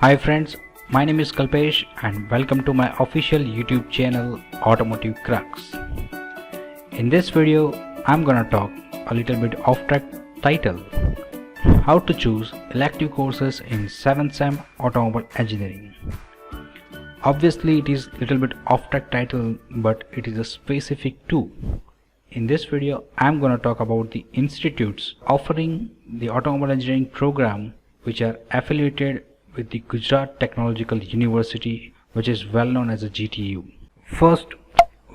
Hi friends, my name is Kalpesh and welcome to my official YouTube channel Automotive Crux. In this video, I'm gonna talk a little bit off track title, how to choose elective courses in 7th SEM Automobile Engineering. Obviously it is a little bit off track title, but it is a specific too. In this video, I'm gonna talk about the institutes offering the Automobile Engineering program which are affiliated with the Gujarat Technological University, which is well known as a GTU. First,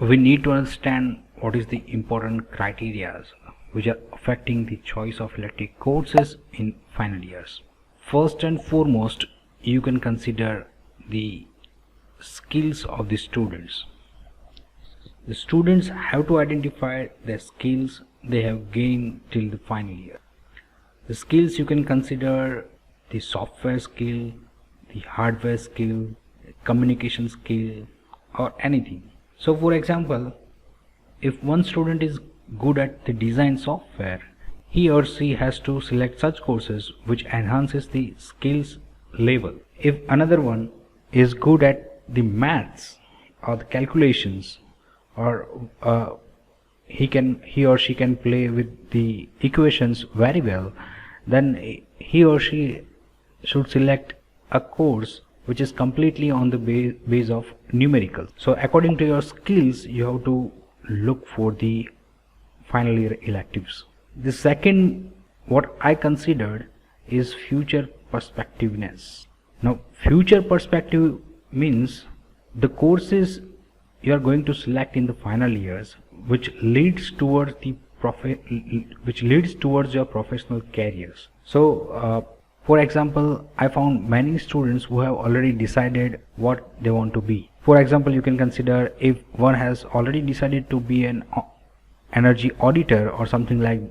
we need to understand what is the important criteria which are affecting the choice of elective courses in final years. First and foremost, you can consider the skills of the students. The students have to identify the skills they have gained till the final year. The skills you can consider the software skill, the hardware skill, communication skill, or anything. So for example, if one student is good at the design software, he or she has to select such courses which enhances the skills level. If another one is good at the maths or the calculations, or he or she can play with the equations very well, then he or she should select a course which is completely on the base of numerical. So according to your skills, you have to look for the final year electives. The second, what I considered, is future perspectiveness. Now future perspective means the courses you are going to select in the final years which leads towards your professional careers. So for example, I found many students who have already decided what they want to be. For example, you can consider if one has already decided to be an energy auditor or something like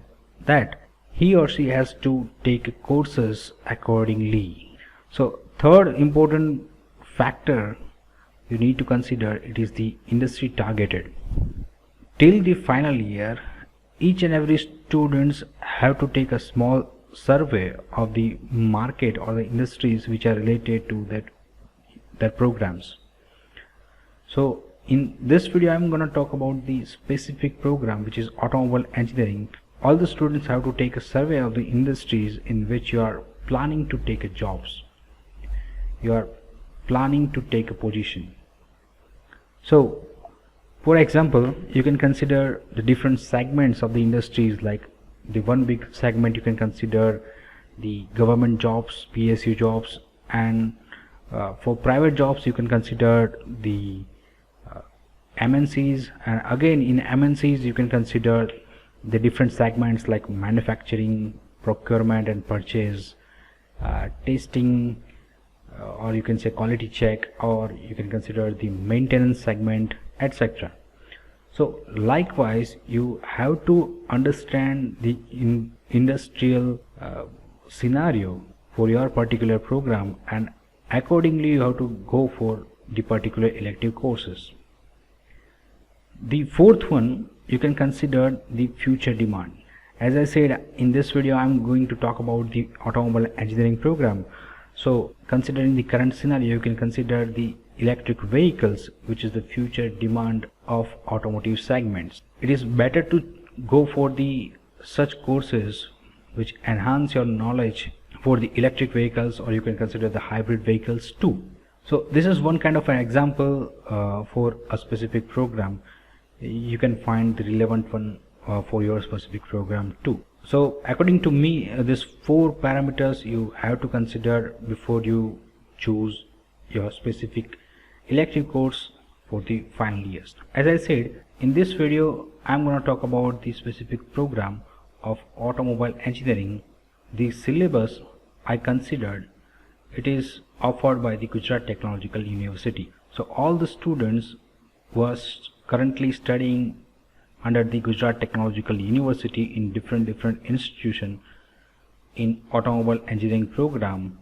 that, he or she has to take courses accordingly. So third important factor you need to consider, it is the industry targeted. Till the final year, each and every students have to take a small survey of the market or the industries which are related to their programs. So in this video, I'm going to talk about the specific program which is automobile engineering. All the students have to take a survey of the industries in which you are planning to take a jobs, you are planning to take a position. So for example, you can consider the different segments of the industries. Like the one big segment, you can consider the government jobs, PSU jobs, and for private jobs you can consider the MNCs, and again in MNCs you can consider the different segments like manufacturing, procurement and purchase, testing, or you can say quality check, or you can consider the maintenance segment, etc. So likewise, you have to understand the industrial scenario for your particular program, and accordingly you have to go for the particular elective courses. The fourth one, you can consider the future demand. As I said, in this video I'm going to talk about the automobile engineering program. So considering the current scenario, you can consider the electric vehicles, which is the future demand of automotive segments. It is better to go for the such courses which enhance your knowledge for the electric vehicles, or you can consider the hybrid vehicles too. So this is one kind of an example for a specific program. You can find the relevant one for your specific program too. So according to me, these four parameters you have to consider before you choose your specific elective course for the final years. As I said, in this video I'm going to talk about the specific program of automobile engineering. The syllabus I considered, it is offered by the Gujarat Technological University. So all the students who are currently studying under the Gujarat Technological University in different institutions in automobile engineering program,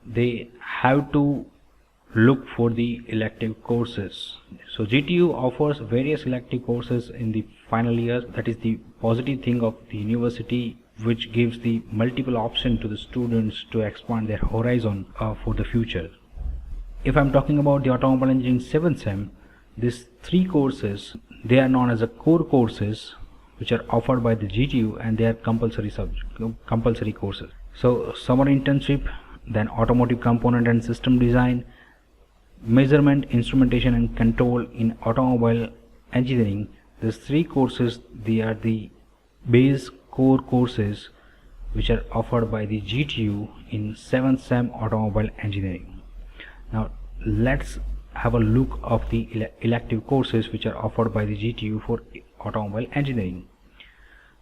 they have to look for the elective courses. So GTU offers various elective courses in the final year. That is the positive thing of the university which gives the multiple option to the students to expand their horizon for the future. If I'm talking about the automobile engineering 7th sem, these 3 courses, they are known as the core courses, which are offered by the GTU, and they are compulsory courses. So summer internship, then automotive component and system design, measurement, instrumentation and control in automobile engineering. These 3 courses, they are the base core courses which are offered by the GTU in 7th sem automobile engineering. Now let's have a look of the elective courses which are offered by the GTU for automobile engineering.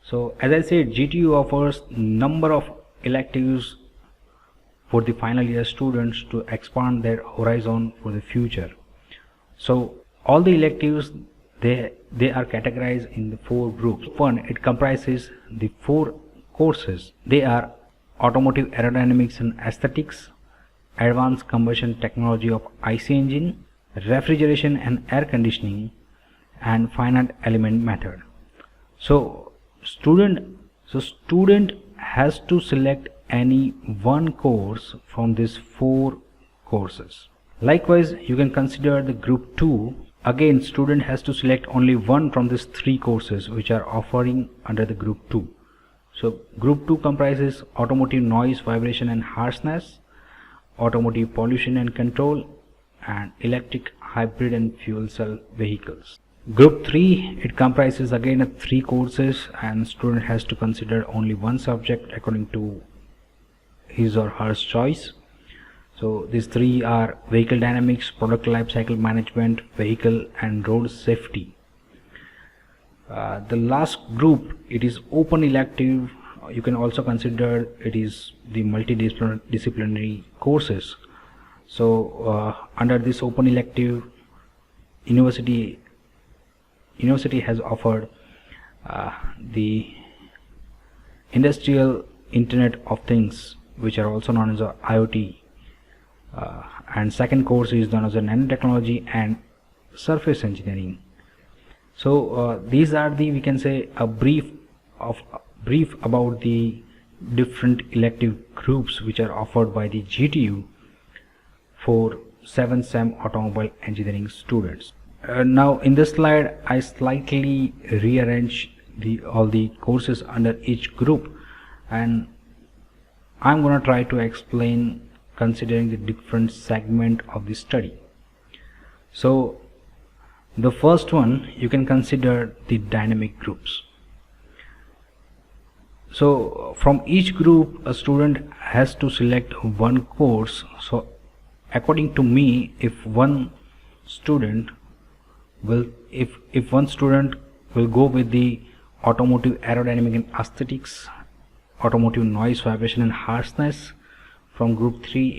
So as I said, GTU offers number of electives for the final year students to expand their horizon for the future. So all the electives, they are categorized in the 4 groups. One, it comprises the 4 courses. They are automotive aerodynamics and aesthetics, advanced combustion technology of IC engine, refrigeration and air conditioning, and finite element method. So student has to select any one course from these 4 courses. Likewise, you can consider the group 2. Again, student has to select only one from these 3 courses which are offering under the group 2. So group 2 comprises automotive noise, vibration and harshness, automotive pollution and control, and electric, hybrid and fuel cell vehicles. Group 3, it comprises again of 3 courses, and student has to consider only one subject according to his or her choice. So these 3 are vehicle dynamics, product life cycle management, vehicle and road safety. The last group, it is open elective. You can also consider it is the multidisciplinary courses. So under this open elective, university has offered the industrial Internet of Things, which are also known as IoT, and second course is known as nanotechnology and surface engineering. So these are the, we can say, a brief about the different elective groups which are offered by the GTU for 7th sem automobile engineering students. Now in this slide I slightly rearrange all the courses under each group, and I'm going to try to explain considering the different segment of the study. So the first one, you can consider the dynamic groups. So from each group a student has to select one course. So according to me, if one student will go with the automotive aerodynamic and aesthetics, automotive noise, vibration and harshness, from group 3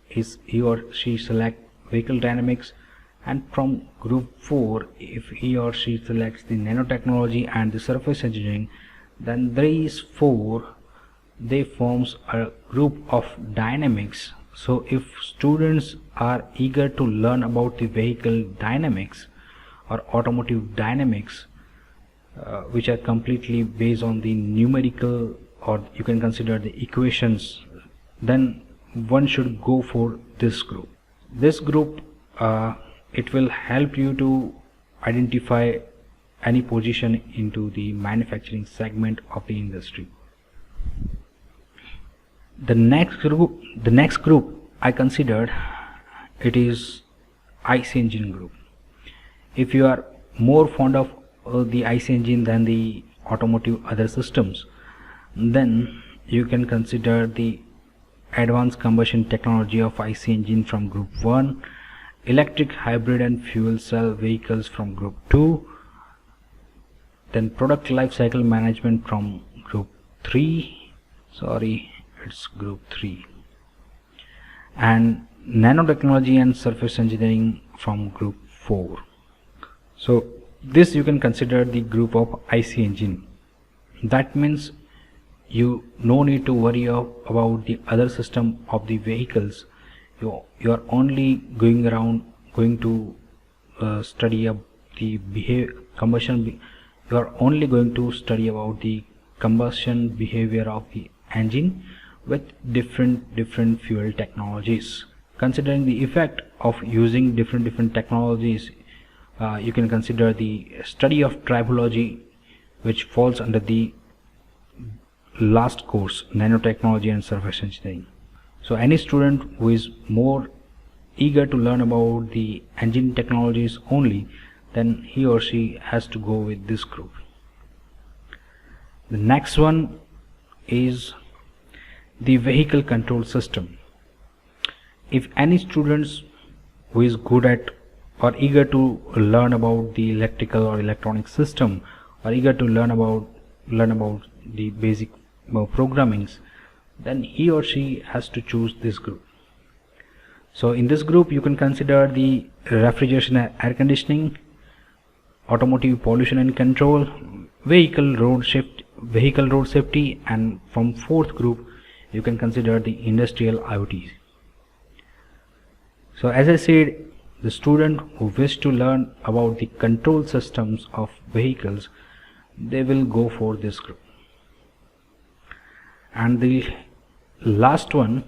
if he or she select vehicle dynamics, and from group 4 if he or she selects the nanotechnology and the surface engineering, then these 4 they forms a group of dynamics. So if students are eager to learn about the vehicle dynamics or automotive dynamics, which are completely based on the numerical, or you can consider the equations, then one should go for this group. This group it will help you to identify any position into the manufacturing segment of the industry. The next group I considered, it is IC engine group. If you are more fond of the IC engine than the automotive other systems, then you can consider the advanced combustion technology of IC engine from group 1, electric, hybrid and fuel cell vehicles from group 2, then product life cycle management from group 3, it's group 3, and nanotechnology and surface engineering from group 4. So this you can consider the group of IC engine. That means you no need to worry about the other system of the vehicles. You are only going to study the combustion. You are only going to study about the combustion behavior of the engine with different fuel technologies. Considering the effect of using different technologies, you can consider the study of tribology, which falls under the last course, nanotechnology and surface engineering. So any student who is more eager to learn about the engine technologies only, then he or she has to go with this group. The next one is the vehicle control system. If any students who is good at or eager to learn about the electrical or electronic system, or eager to learn about the basic programmings, then he or she has to choose this group. So in this group you can consider the refrigeration and air conditioning, automotive pollution and control, vehicle road safety, and from fourth group you can consider the industrial IoT. So as I said, the student who wish to learn about the control systems of vehicles, they will go for this group. And the last one,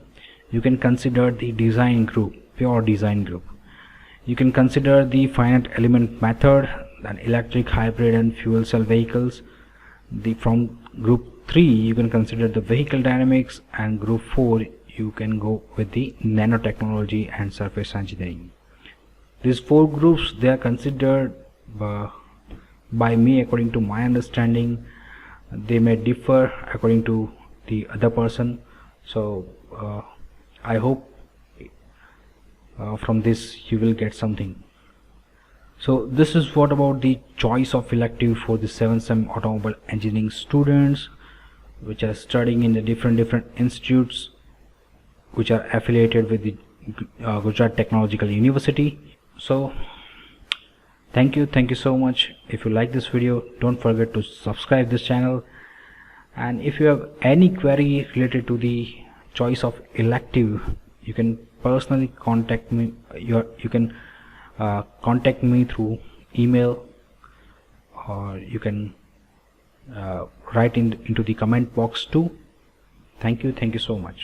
you can consider the design group, pure design group. You can consider the finite element method, then electric, hybrid and fuel cell vehicles. From group 3 you can consider the vehicle dynamics, and group 4 you can go with the nanotechnology and surface engineering. These 4 groups, they are considered by me according to my understanding. They may differ according to the other person. So I hope from this you will get something. So this is what about the choice of elective for the 7th sem automobile engineering students which are studying in the different institutes which are affiliated with the Gujarat Technological University. So thank you so much. If you like this video, don't forget to subscribe this channel, and if you have any query related to the choice of elective, you can personally contact me. You can contact me through email, or you can write into the comment box too. Thank you so much.